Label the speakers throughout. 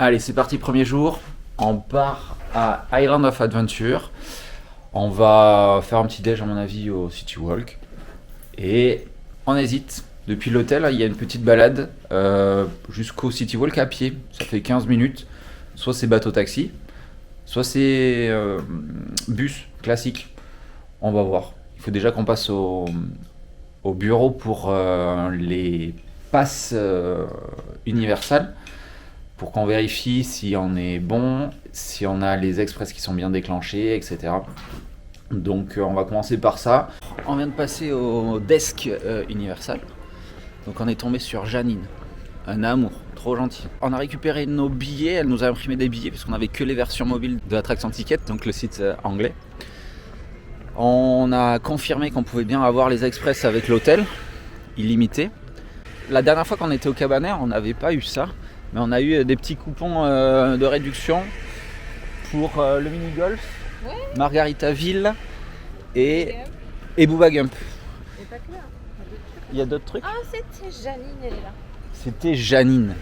Speaker 1: Allez, c'est parti, premier jour. On part à Island of Adventure. On va faire un petit déj à mon avis au City Walk. Et on hésite. Depuis l'hôtel, il y a une petite balade jusqu'au City Walk à pied. Ça fait 15 minutes. Soit c'est bateau-taxi, soit c'est bus classique. On va voir. Il faut déjà qu'on passe au bureau pour les passes universales. Pour qu'on vérifie si on est bon, si on a les express qui sont bien déclenchés, etc. Donc on va commencer par ça. On vient de passer au desk Universal. Donc on est tombé sur Janine, un amour, trop gentil. On a récupéré nos billets, elle nous a imprimé des billets parce qu'on n'avait que les versions mobiles de Attraction Ticket, donc le site anglais. On a confirmé qu'on pouvait bien avoir les express avec l'hôtel, illimité. La dernière fois qu'on était au Cabanet, on n'avait pas eu ça. Mais on a eu des petits coupons de réduction pour le mini-golf, ouais. Margaritaville et Booba Gump.
Speaker 2: C'est pas clair.
Speaker 1: Il y a d'autres trucs.
Speaker 2: Ah, c'était Janine, elle est là.
Speaker 1: C'était Janine.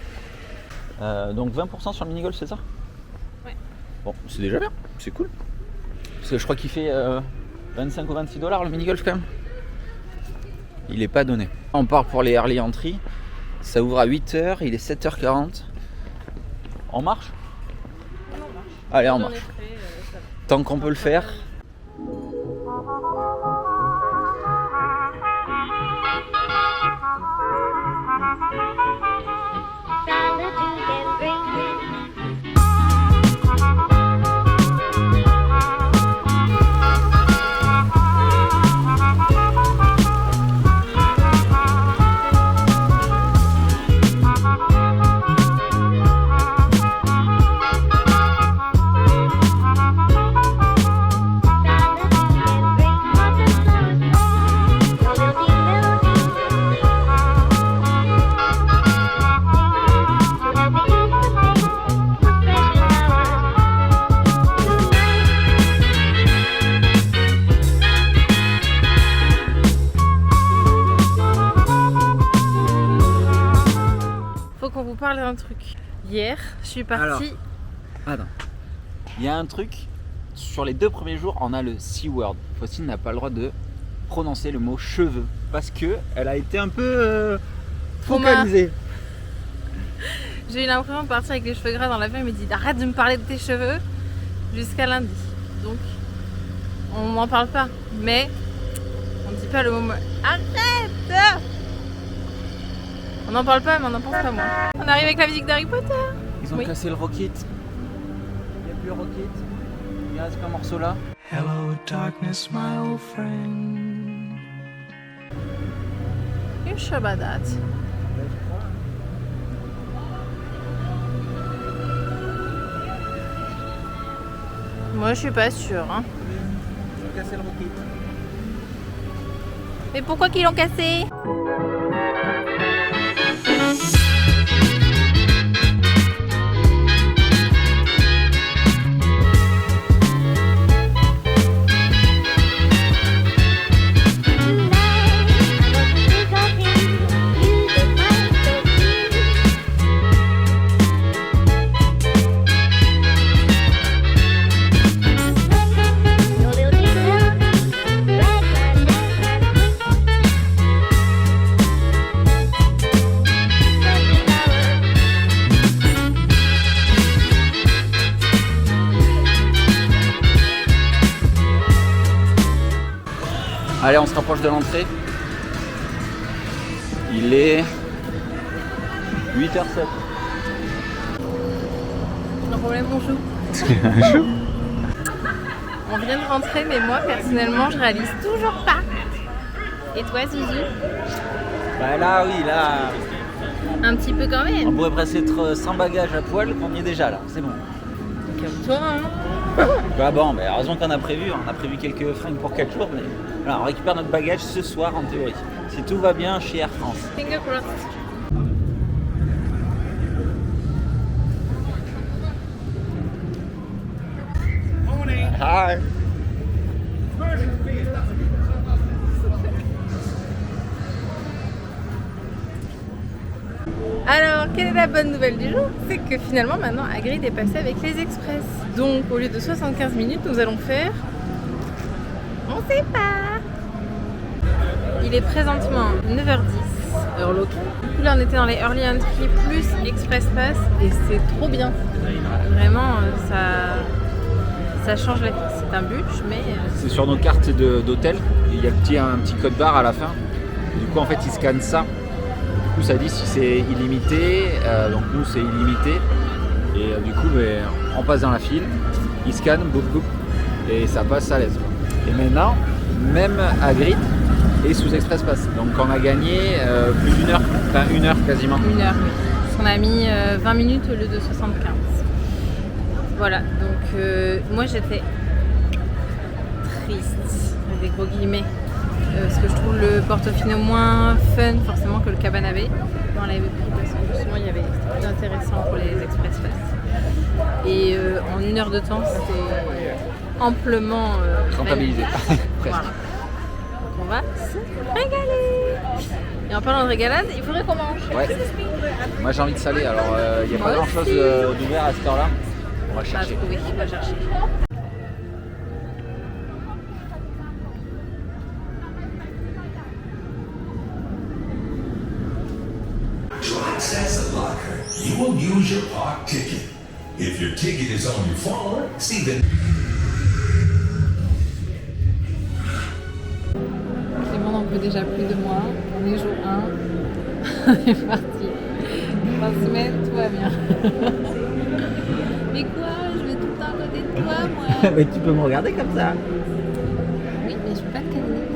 Speaker 1: Donc 20% sur le mini-golf, c'est ça?
Speaker 2: Ouais.
Speaker 1: Bon, c'est déjà bien, c'est cool. Parce que je crois qu'il fait 25 ou 26 $ le mini-golf quand même. Il est pas donné. On part pour les early entry. Ça ouvre à 8h, il est 7h40. On marche?
Speaker 2: On marche.
Speaker 1: Allez, on marche. Tant qu'on peut le faire.
Speaker 2: Parler d'un truc. Hier, je suis partie.
Speaker 1: Alors, attends. Il y a un truc. Sur les 2 premiers jours, on a le C-word. Faustine n'a pas le droit de prononcer le mot cheveux parce que elle a été un peu focalisée.
Speaker 2: J'ai eu l'impression de partir avec les cheveux gras dans l'avion. Il me dit arrête de me parler de tes cheveux jusqu'à lundi. Donc, on m'en parle pas. Mais on dit pas le mot. Arrête! On n'en parle pas, mais on n'en pense pas moins. On arrive avec la musique d'Harry Potter.
Speaker 1: Ils ont cassé le Rocket. Il n'y a plus le Rocket. Il reste qu'un morceau là. Hello darkness, my old friend.
Speaker 2: You sure about that? Moi, je suis pas sûre. Hein.
Speaker 1: Ils ont cassé le Rocket.
Speaker 2: Mais pourquoi qu'ils l'ont cassé?
Speaker 1: Allez, on se rapproche de l'entrée. Il est 8h07.
Speaker 2: Un problème, on joue. On vient de rentrer, mais moi, personnellement, je réalise toujours pas. Et toi, Zuzu?
Speaker 1: Bah là, oui, là...
Speaker 2: Un petit peu quand même.
Speaker 1: On pourrait presque être sans bagage à poil qu'on y est déjà, là. C'est bon.
Speaker 2: Comme toi, hein.
Speaker 1: Bah bon, bah heureusement qu'on a prévu quelques fringues pour 4 jours, mais voilà, on récupère notre bagage ce soir en théorie. Si tout va bien chez Air France.
Speaker 2: Finger crossed.
Speaker 1: Hi.
Speaker 2: Alors, quelle est la bonne nouvelle du jour? C'est que finalement, maintenant, Hagrid est passé avec les express. Donc, au lieu de 75 minutes, nous allons faire... On sait pas. Il est présentement 9h10, heure locale. Du coup, là, on était dans les Early Entry plus Express Pass et c'est trop bien. Vraiment, ça change la vie. C'est un bûche, mais...
Speaker 1: C'est sur nos cartes d'hôtel. Il y a un petit code barre à la fin. Du coup, en fait, ils scannent ça. Du coup, ça dit si c'est illimité. Donc, nous, c'est illimité. Et du coup, on passe dans la file. Ils scannent, boum, boum. Et ça passe à l'aise. Et maintenant, même Hagrid est sous Express Pass. Donc, on a gagné plus d'une heure. Enfin, 1 heure quasiment.
Speaker 2: 1 heure, oui. Parce qu'on a mis 20 minutes au lieu de 75. Voilà. Donc, moi, j'étais triste, avec des gros guillemets. Parce que je trouve le Portofino moins fun forcément que le Cabana Bay. On l'avait pris parce que justement il y avait c'était plus intéressant pour les Express Pass. Et en 1 heure de temps c'était amplement
Speaker 1: Rentabilisé. Presque.
Speaker 2: Voilà. Donc on va se régaler. Et en parlant de régalade, il faudrait qu'on mange.
Speaker 1: Ouais. Moi j'ai envie de saler, alors il n'y a pas grand chose d'ouvert à cette heure-là. On va chercher.
Speaker 2: Oui, on va chercher.
Speaker 3: To access a locker, you will use your park ticket. If your ticket is on your phone, see the...
Speaker 2: Clément n'en peut déjà plus de moi. On est jour 1. On est parti. 3 semaines, tout va bien. Mais quoi? Je vais tout le temps à côté de toi, moi.
Speaker 1: Mais tu peux me regarder comme ça.
Speaker 2: Oui, mais je peux pas te câliner.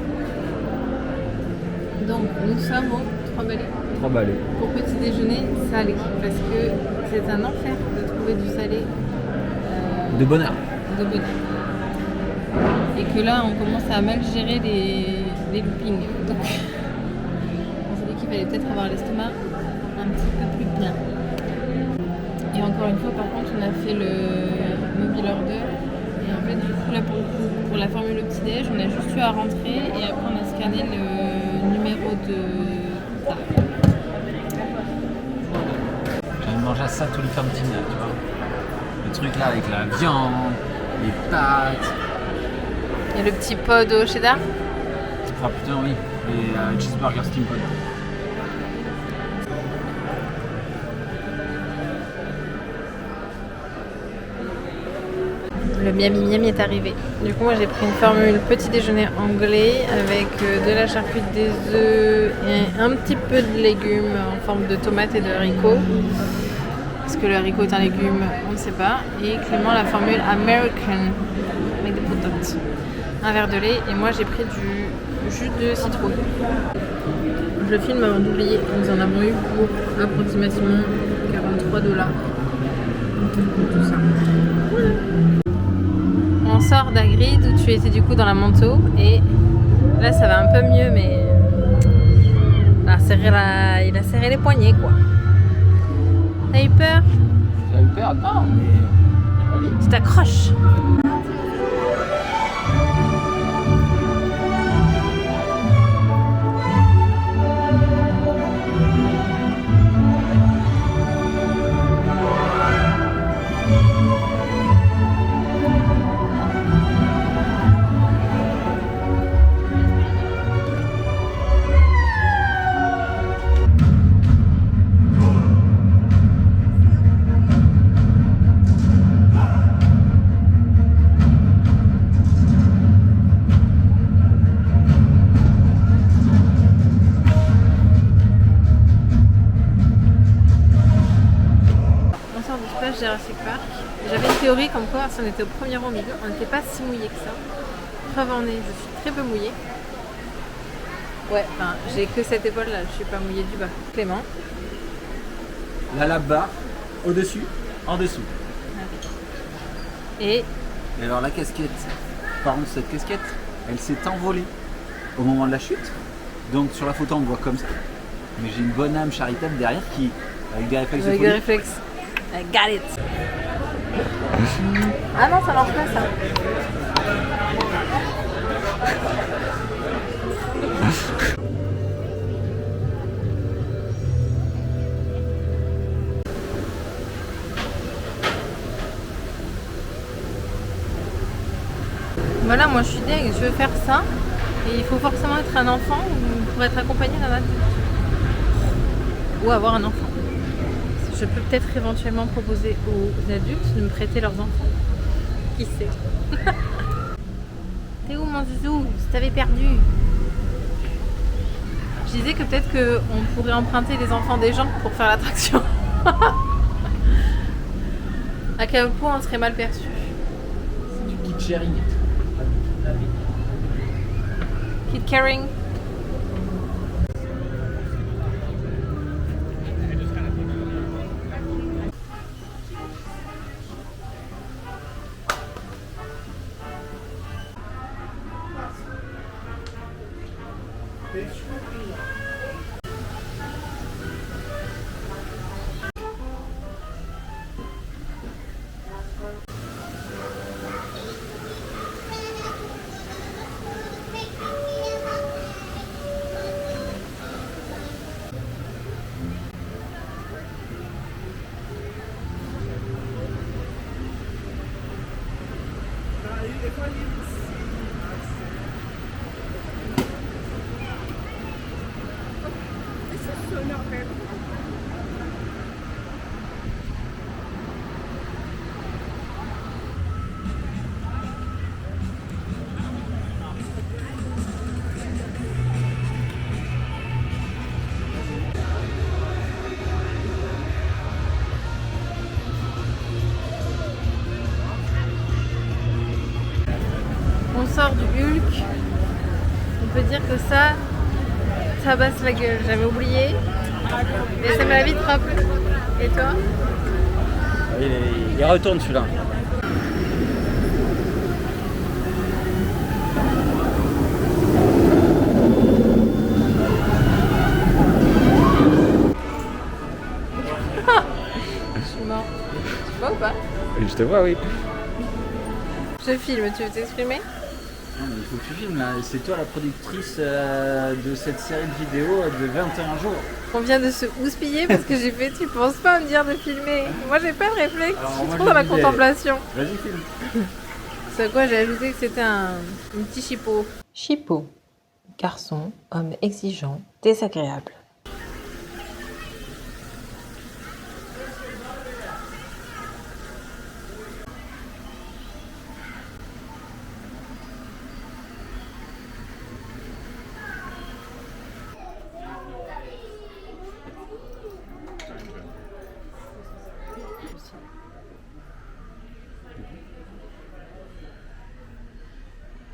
Speaker 2: Donc, nous sommes au 3 balais.
Speaker 1: 3 balais.
Speaker 2: Pour petit déjeuner salé. Parce que c'est un enfer de trouver du salé.
Speaker 1: De bonheur.
Speaker 2: De bonheur. Et que là, on commence à mal gérer les loopings. Donc, on s'est dit qu'il fallait peut-être avoir l'estomac un petit peu plus plein. Et encore une fois, par contre, on a fait le mobile order. Et en fait, du coup, là, pour la formule au petit-déj, on a juste eu à rentrer et après, on a scanné le numéro de table.
Speaker 1: J'ai envie de manger ça tous les fins de dîner, tu vois. Le truc là avec la viande, les pâtes.
Speaker 2: Il y a le petit pod au cheddar.
Speaker 1: Ah putain oui, les cheeseburger steam pod.
Speaker 2: Le miami miami est arrivé. Du coup, moi j'ai pris une formule petit déjeuner anglais avec de la charcuterie, des œufs et un petit peu de légumes en forme de tomates et de haricots. Est-ce que le haricot est un légume? On ne sait pas. Et Clément la formule American avec des patates. Un verre de lait et moi j'ai pris du jus de citron. Je filme avant d'oublier. Nous en avons eu pour approximativement $43. Tout ça. Voilà. On sort d'Hagrid où tu étais du coup dans la manteau et là ça va un peu mieux mais il a serré les poignets quoi. T'as eu peur?
Speaker 1: J'ai eu peur, non mais...
Speaker 2: Tu t'accroches. Jurassic Park. J'avais une théorie comme quoi si on était au premier rang au milieu, on n'était pas si mouillé que ça. Preuve en est, je suis très peu mouillée. Ouais, enfin, j'ai que cette épaule là, je suis pas mouillée du bas. Clément.
Speaker 1: La lave-barre, au-dessus, en dessous.
Speaker 2: Et
Speaker 1: alors la casquette, par contre cette casquette, elle s'est envolée au moment de la chute. Donc sur la photo on me voit comme ça. Mais j'ai une bonne âme charitable derrière qui, avec des réflexes de
Speaker 2: avec
Speaker 1: folie.
Speaker 2: des réflexes. I got it. Ah non, ça marche pas ça. voilà, moi je suis dingue, je veux faire ça. Et il faut forcément être un enfant pour être accompagné d'un adulte. Ou avoir un enfant. Je peux peut-être éventuellement proposer aux adultes de me prêter leurs enfants. Qui sait? T'es où mon zouzou? Je t'avais perdu. Je disais que peut-être qu'on pourrait emprunter les enfants des gens pour faire l'attraction. À quel point on serait mal perçu.
Speaker 1: C'est du kit sharing.
Speaker 2: Kid caring. On sort du Hulk. On peut dire que ça basse la gueule. J'avais oublié. Mais ça m'a vite rappelé. Et toi?
Speaker 1: Il retourne celui-là.
Speaker 2: Je suis mort. Tu vois ou pas?
Speaker 1: Je te vois, oui.
Speaker 2: Je filme, tu veux t'exprimer?
Speaker 1: Non, mais il faut que tu filmes là, c'est toi la productrice de cette série de vidéos de 21 jours.
Speaker 2: On vient de se houspiller parce que j'ai fait, tu penses pas me dire de filmer. Moi j'ai pas de réflexe,
Speaker 1: Alors,
Speaker 2: je suis
Speaker 1: moi,
Speaker 2: trop
Speaker 1: je
Speaker 2: dans la
Speaker 1: disais-
Speaker 2: contemplation.
Speaker 1: Vas-y, filme.
Speaker 2: C'est à quoi j'ai ajouté que c'était un petit chipot.
Speaker 4: Chipot, garçon, homme exigeant, désagréable.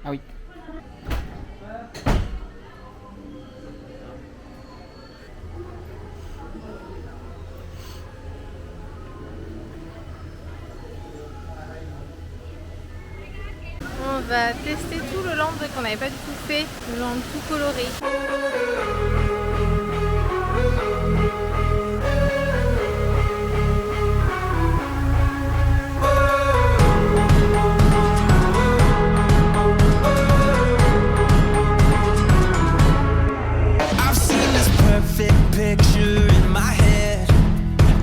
Speaker 1: Ah oui.
Speaker 2: On va tester tout le land qu'on n'avait pas du tout fait, le land tout coloré.
Speaker 5: I've seen this perfect picture in my head,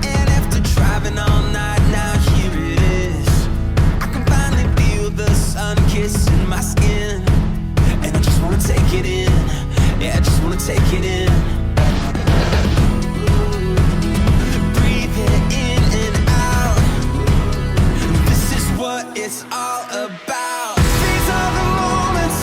Speaker 5: and after driving all night, now here it is. I can finally feel the sun kissing my skin, and I just wanna take it in. Yeah, I just wanna take it in. Breathe it in and out. This is what it's all about. These are the moments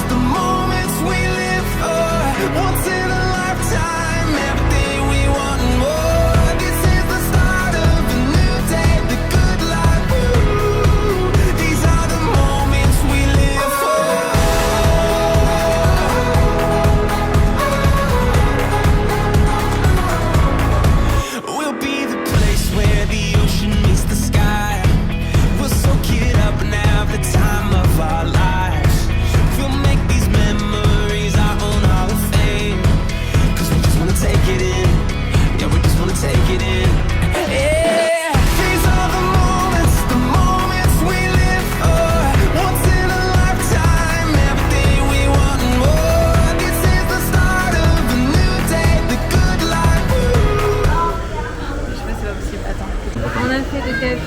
Speaker 5: we live for. Once in a lifetime, everything we want and more. This is the start of a new day, the good life. Ooh, these are the moments we live for. We'll be the place where the ocean meets the sky. We'll soak it up and have the time of our lives. We'll make these memories our own Hall of Fame. Cause we just wanna take it in. Yeah, we just wanna take it in. Yeah, these are the moments we live for. Once in a lifetime, everything we want and more. This is the start of a new day, the good life. Ooh.
Speaker 2: Je sais pas, c'est pas possible. Attends. On a fait de Catherine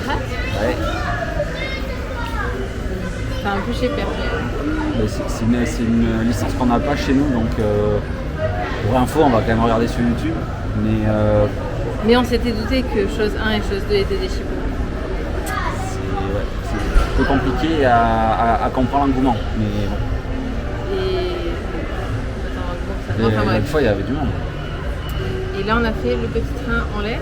Speaker 2: Hut.
Speaker 1: Ouais.
Speaker 2: C'est un peu chez Père.
Speaker 1: C'est une licence qu'on n'a pas chez nous, donc pour info, on va quand même regarder sur YouTube.
Speaker 2: Mais on s'était douté que chose 1 et chose 2 étaient des chipots.
Speaker 1: C'est un peu compliqué à comprendre l'engouement. Mais bon.
Speaker 2: Et. Attends, bon, ça. Enfin,
Speaker 1: Une
Speaker 2: bref.
Speaker 1: fois, il y avait du monde.
Speaker 2: Et là, on a fait le petit train en lait.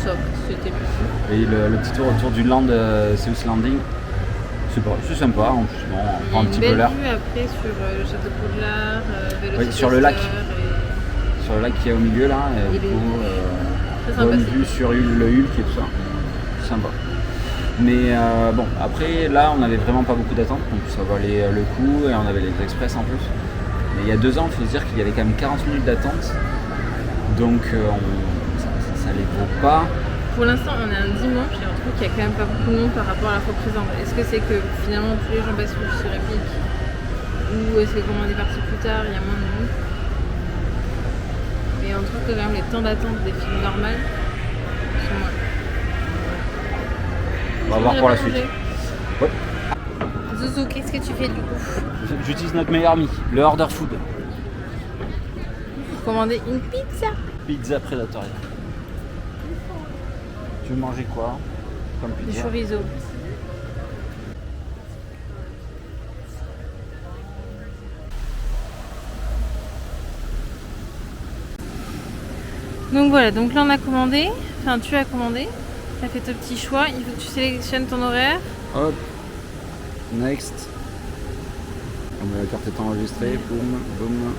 Speaker 2: Ça, c'était bien.
Speaker 1: Et le petit tour autour du land, South Landing, c'est sympa. En plus, bon, on prend un petit peu l'air.
Speaker 2: Une belle vue après sur le château de Poudlard,
Speaker 1: Oui, sur le lac.
Speaker 2: et-
Speaker 1: Sur le lac qui est au milieu là, et
Speaker 2: Il
Speaker 1: du
Speaker 2: est
Speaker 1: coup,
Speaker 2: très
Speaker 1: bonne
Speaker 2: sympathique.
Speaker 1: vue sur le Hulk et tout ça. Sympa. Mais bon, après là, on avait vraiment pas beaucoup d'attente, donc ça valait le coup, et on avait les express en plus. Mais il y a 2 ans, il faut se dire qu'il y avait quand même 40 minutes d'attente, donc ça les vaut pas.
Speaker 2: Pour l'instant, on est un dimanche et on trouve qu'il n'y a quand même pas beaucoup de monde par rapport à la fois présente. Est-ce que c'est que finalement tous les gens basculent sur Epic, ou est-ce que comme on est parti plus tard, il y a moins de monde? Et on trouve que quand même les temps d'attente des films normales sont moins.
Speaker 1: On va voir pour la suite. Ouais.
Speaker 2: Zouzou, qu'est-ce que tu fais du coup?
Speaker 1: J'utilise notre meilleur ami, le order food.
Speaker 2: Pour commander une pizza.
Speaker 1: Pizza Predatoria. Tu veux manger quoi comme
Speaker 2: Du
Speaker 1: pizza?
Speaker 2: chorizo. Donc voilà, donc là on a commandé, enfin tu as commandé, tu as fait ton petit choix, il faut que tu sélectionnes ton horaire.
Speaker 1: Hop. Next. La carte est enregistrée. Boum, boum.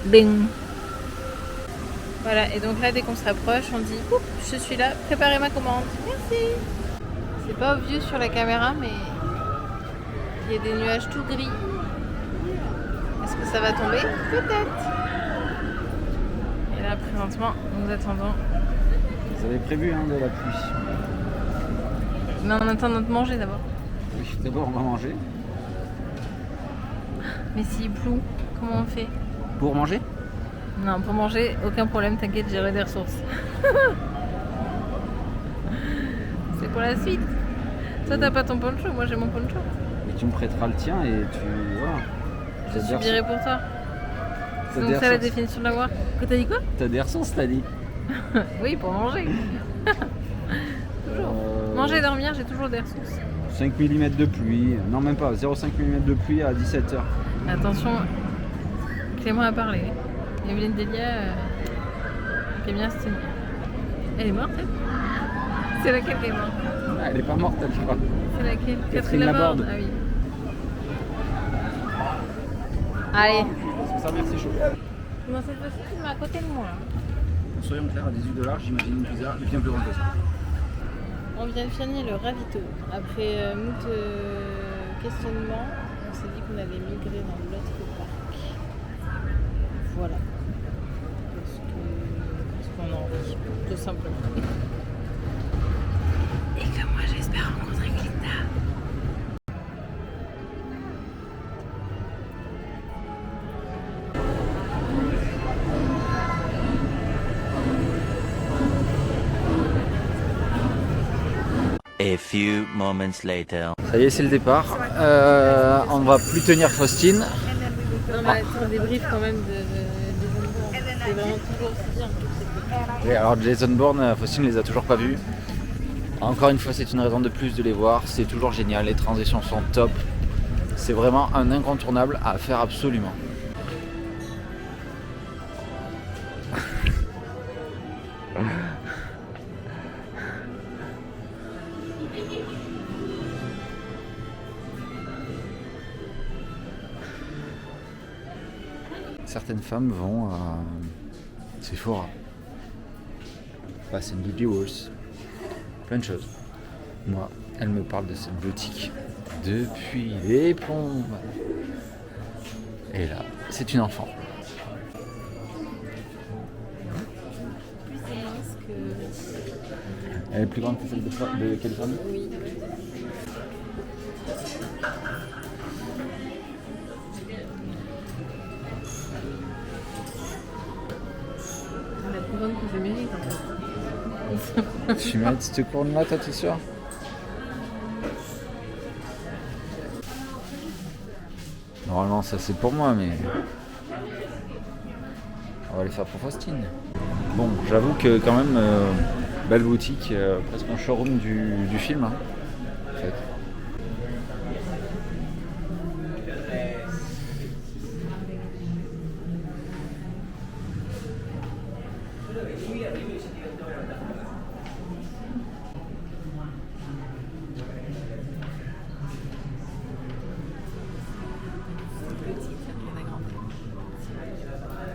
Speaker 2: Bing. Voilà, et donc là dès qu'on se rapproche, on dit oups, je suis là, préparez ma commande. Merci. C'est pas obvious sur la caméra, mais il y a des nuages tout gris. Est-ce que ça va tomber? Peut-être. Et là présentement, nous attendons.
Speaker 1: Vous avez prévu de la pluie.
Speaker 2: Mais on attend notre manger d'abord.
Speaker 1: Oui, d'abord on va manger.
Speaker 2: Mais s'il pleut, comment on fait?
Speaker 1: Pour manger?
Speaker 2: Non, pour manger, aucun problème, t'inquiète, j'aurai des ressources. C'est pour la suite. Toi, t'as pas ton poncho, moi j'ai mon poncho.
Speaker 1: Et tu me prêteras le tien et tu. Voilà.
Speaker 2: Je subirai pour toi. C'est donc ça la définition de l'avoir. Quoi, t'as dit quoi?
Speaker 1: T'as des ressources, t'as dit?
Speaker 2: Oui, pour manger. Toujours. Manger et dormir, j'ai toujours des ressources.
Speaker 1: 5 mm de pluie. Non, même pas. 0,5 mm de pluie à 17h.
Speaker 2: Attention, Clément a parlé. Evelyne Delia qui est bien se tenir. Elle est morte, elle? C'est laquelle qui est morte?
Speaker 1: Ah, elle est pas morte, elle, je crois.
Speaker 2: C'est laquelle?
Speaker 1: Catherine Laborde.
Speaker 2: Ah oui. Allez.
Speaker 1: Ça va, c'est chaud.
Speaker 2: Non, cette fois-ci, tu te mets à côté de moi.
Speaker 1: Soyons clairs, à $18, j'imagine une pizza bien plus grande que ça.
Speaker 2: On vient de finir le ravito. Après moult questionnements, on s'est dit qu'on allait migrer dans l'autre parc. Voilà. Parce qu'on a envie, tout simplement. Et que moi j'espère rencontrer Glinda.
Speaker 6: A few moments later.
Speaker 1: Ça y est, c'est le départ. On va plus tenir Faustine.
Speaker 2: Non, mais c'est un débrief quand même de Jason Bourne. C'est vraiment toujours aussi bien.
Speaker 1: Oui, alors Jason Bourne, Faustine ne les a toujours pas vus. Encore une fois, c'est une raison de plus de les voir. C'est toujours génial, les transitions sont top. C'est vraiment un incontournable à faire absolument. Certaines femmes vont à Sephora, Bath & Jewels, plein de choses. Moi, elle me parle de cette boutique depuis les plombs. Et là, c'est une enfant.
Speaker 2: Plus immense que.
Speaker 1: Elle est plus grande que celle de Californie?
Speaker 2: Oui. On a contente que je le mérite en fait.
Speaker 1: Tu mérites cette couronne-là, toi, t'es sûr? Normalement, ça c'est pour moi, mais on va les faire pour Faustine. Bon, j'avoue que quand même, belle boutique, presque un showroom du film, hein, en fait.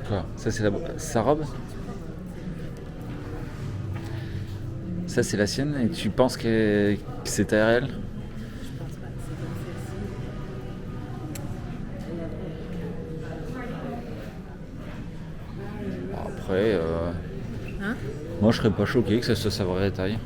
Speaker 1: Quoi? Ça c'est sa robe? Ça c'est la sienne et tu penses que c'est à elle? Après,
Speaker 2: Hein?
Speaker 1: moi je serais pas choqué que ça soit sa vraie taille.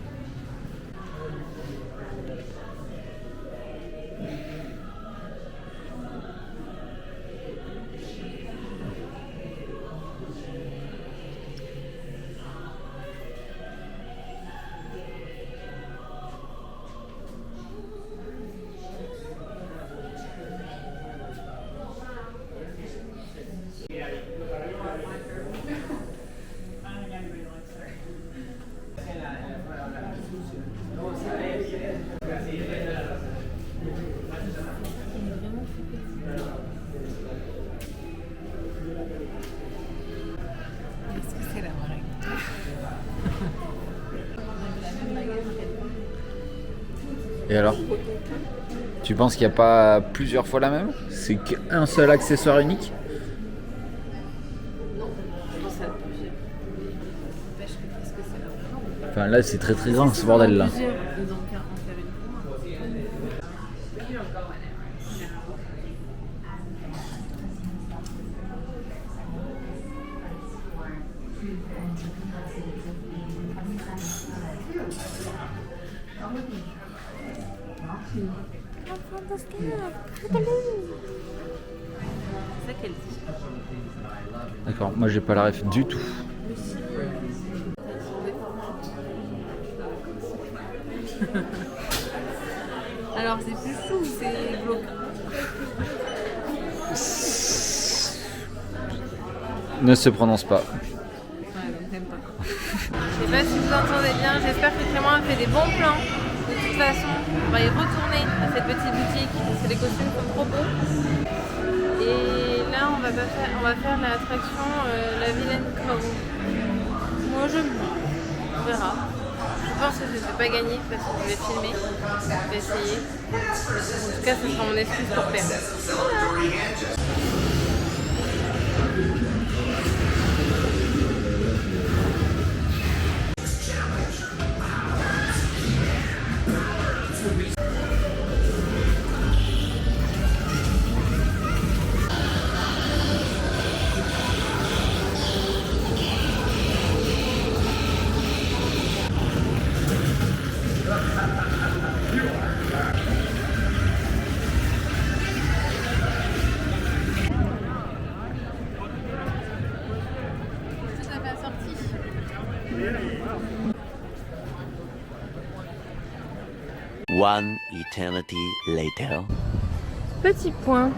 Speaker 2: Est-ce que c'est la vraie?
Speaker 1: Et alors? Tu penses qu'il n'y a pas plusieurs fois la même? C'est qu'un seul accessoire unique?
Speaker 2: Je pense à plusieurs. N'empêche que est-ce que c'est la vraie?
Speaker 1: Enfin là c'est très très grand ce bordel là.
Speaker 2: Plusieurs, ils ont qu'à en faire une pour moi. C'est ça qu'elle dit.
Speaker 1: D'accord, moi j'ai pas la ref du tout.
Speaker 2: Alors c'est plus chou ou c'est glauque?
Speaker 1: Ne se prononce pas.
Speaker 2: Ouais, donc t'aimes pas. Je sais pas si vous entendez bien, j'espère que Clément a fait des bons plans. De toute façon, on va y retourner à cette petite boutique, parce que les costumes sont trop beaux. Et là, on va faire l'attraction La Vilaine Crow. Moi, j'aime bien. On verra. Je pense que je ne vais pas gagner parce que je vais filmer. Je vais essayer. En tout cas, ce sera mon excuse pour perdre. Voilà. Ça fait sortie.
Speaker 6: One eternity later.
Speaker 2: Petit point,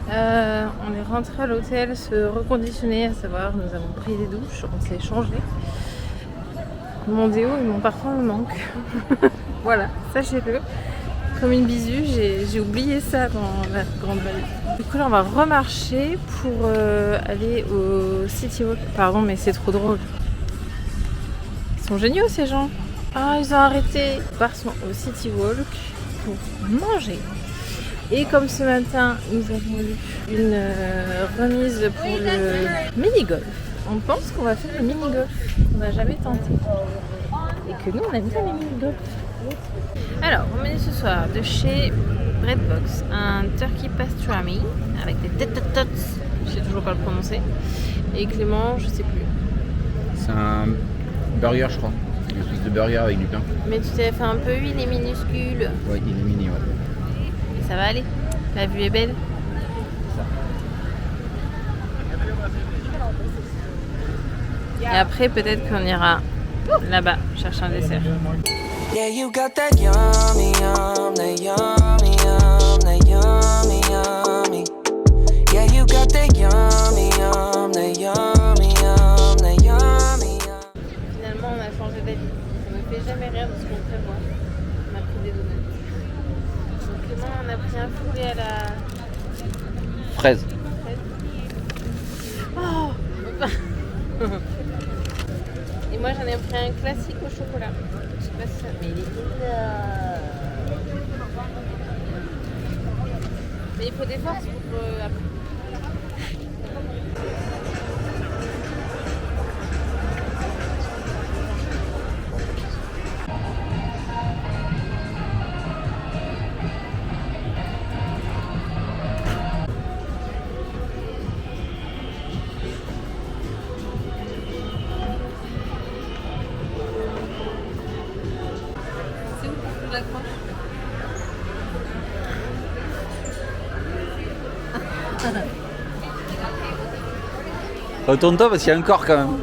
Speaker 2: on est rentré à l'hôtel se reconditionner, à savoir nous avons pris des douches, on s'est changé. Mon déo et mon parfum me manquent. Voilà, sachez-le. Comme une bisu, j'ai oublié ça dans la grande valise. Du coup là on va remarcher pour aller au City Walk. Pardon mais c'est trop drôle. Ils sont géniaux ces gens. Ah ils ont arrêté. Partons au City Walk pour manger. Et comme ce matin, nous avons eu une remise pour le mini-golf. On pense qu'on va faire le mini-golf qu'on n'a jamais tenté. Et que nous, on aime bien les mini-golf. Alors, au menu ce soir, de chez Breadbox, un turkey pastrami avec des tots. Je sais toujours pas le prononcer. Et Clément, je sais plus.
Speaker 1: C'est un burger je crois. Une espèce de burger avec du pain.
Speaker 2: Mais tu t'es fait un peu huile, il est minuscule.
Speaker 1: Ouais, il est mini, ouais.
Speaker 2: Mais ça va aller. La vue est belle. Et après, peut-être qu'on ira là-bas chercher un dessert.
Speaker 5: Yeah, you got that yummy, that yummy, that yummy, yummy. Yeah, you got that yummy, that yummy, that yummy.
Speaker 2: Finalement, on a changé d'avis. Ça me fait jamais rire de ce qu'on prévoit. On a pris des donuts. Donc Clément, on a pris un poulet à la
Speaker 1: Fraise.
Speaker 2: Oh. Et moi, j'en ai pris un classique au chocolat. Je sais pas si ça... Mais il est là. Mais il faut des forces pour après. C'est où que je l'accroche?
Speaker 1: Retourne-toi parce qu'il y a un corps quand même.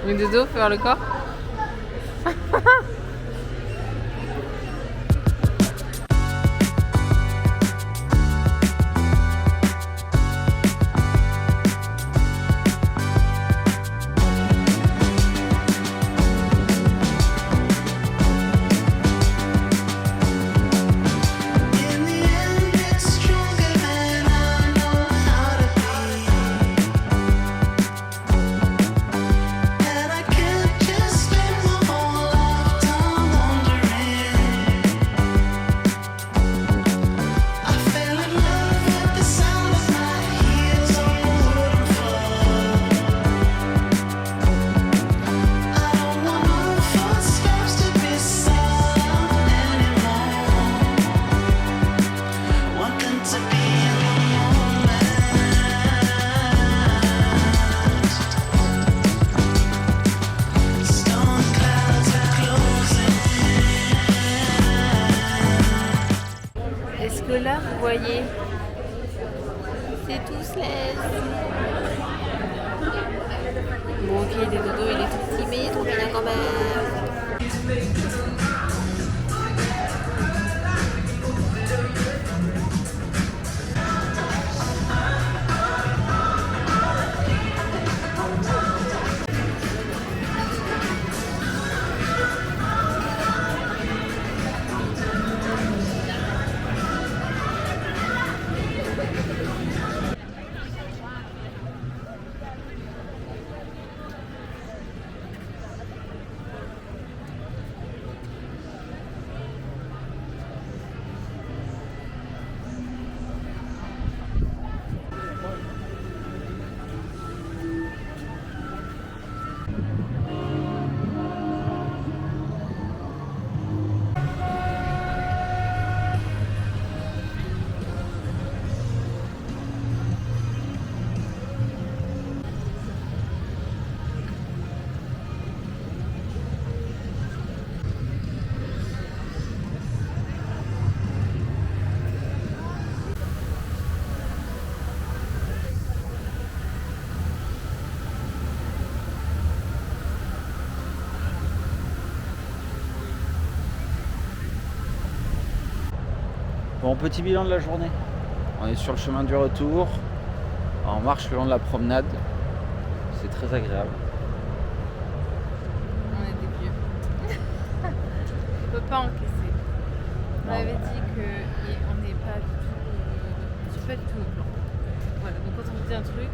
Speaker 2: Mais de dos, faire le corps.
Speaker 5: In the end, it's stronger than I know how to be. And I can't just spend my whole lifetime wondering. I fell in love with the sound of my heels on the wooden floor. I don't want my footsteps to be silent anymore. Want them to be in the moment. Storm clouds are closing.
Speaker 2: Est-ce que là, vous voyez, c'est tout slash. Bon, ok, il est dodo, il est tout petit, mais il est trop bien quand même.
Speaker 1: Bon, petit bilan de la journée. On est sur le chemin du retour. On marche le long de la promenade. C'est très agréable.
Speaker 2: On est des vieux. On peut pas encaisser. On
Speaker 1: Non,
Speaker 2: avait
Speaker 1: bah.
Speaker 2: dit qu'on n'est pas du tout. Je suis pas du tout au plan. Voilà, donc quand on vous dit un truc,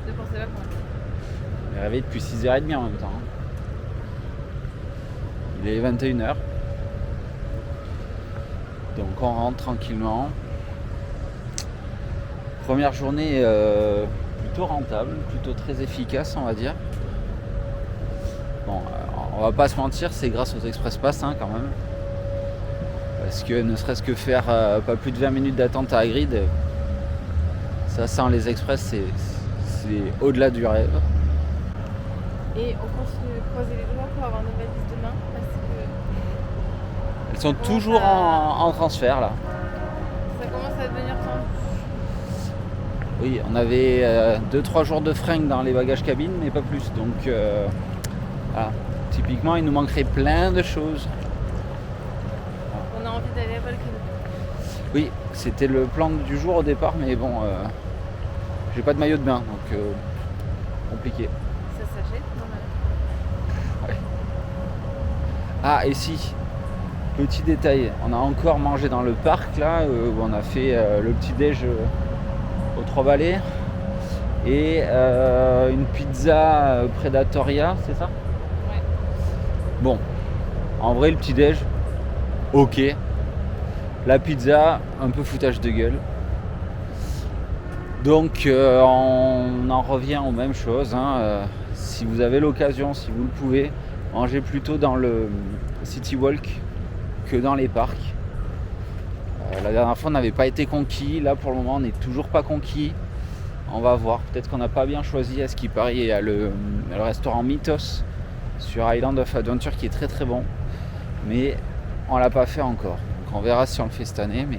Speaker 2: ne pensez pas pour
Speaker 1: On est réveillé depuis 6h30 en même temps. Il est 21h. Donc on rentre tranquillement. Première journée plutôt rentable, plutôt très efficace on va dire. Bon, on va pas se mentir, c'est grâce aux Express Pass quand même. Parce que ne serait-ce que faire pas plus de 20 minutes d'attente à Hagrid, ça sans les Express c'est au-delà du rêve.
Speaker 2: Et on continue de croiser les doigts pour avoir nos valises demain parce que
Speaker 1: Elles sont toujours en transfert là.
Speaker 2: ça commence à devenir tendu.
Speaker 1: Oui, on avait 2-3 jours de fringues dans les bagages cabines, mais pas plus. Donc voilà. Typiquement, il nous manquerait plein de choses.
Speaker 2: On a envie d'aller à Volcano.
Speaker 1: Oui, c'était le plan du jour au départ, mais bon, j'ai pas de maillot de bain, donc compliqué.
Speaker 2: Ça s'achète normalement.
Speaker 1: Ah, et si, petit détail, on a encore mangé dans le parc là, où on a fait le petit déj aux Trois-Vallées et une pizza Predatoria, c'est ça?
Speaker 2: Ouais.
Speaker 1: Bon, en vrai, le petit déj, ok. La pizza, un peu foutage de gueule. Donc on en revient aux mêmes choses. Si vous avez l'occasion, si vous le pouvez, mangez plutôt dans le City Walk que dans les parcs. La dernière fois on n'avait pas été conquis, là pour le moment on n'est toujours pas conquis. On va voir, peut-être qu'on n'a pas bien choisi. À ce qui paraît, il y a le restaurant Mythos sur Island of Adventure qui est très très bon, mais on l'a pas fait encore. Donc on verra si on le fait cette année, mais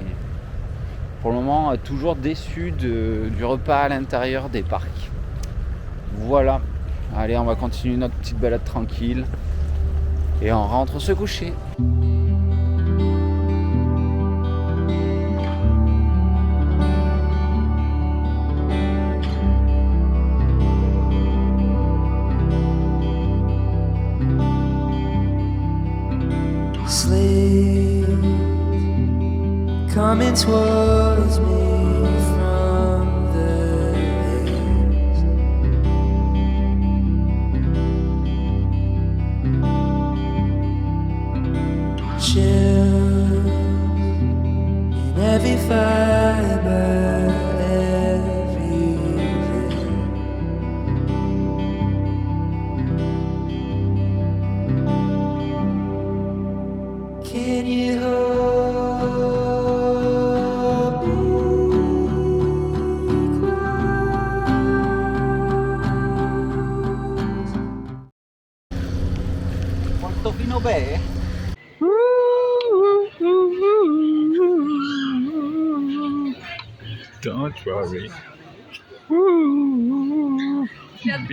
Speaker 1: pour le moment toujours déçu du repas à l'intérieur des parcs. Voilà, allez, on va continuer notre petite balade tranquille et on rentre se coucher.
Speaker 5: Sleep coming towards me from the hills. Chill in every fiber, every limb. Can you hold me close?
Speaker 1: Portofino Bay.
Speaker 7: Don't worry.
Speaker 2: Il y a de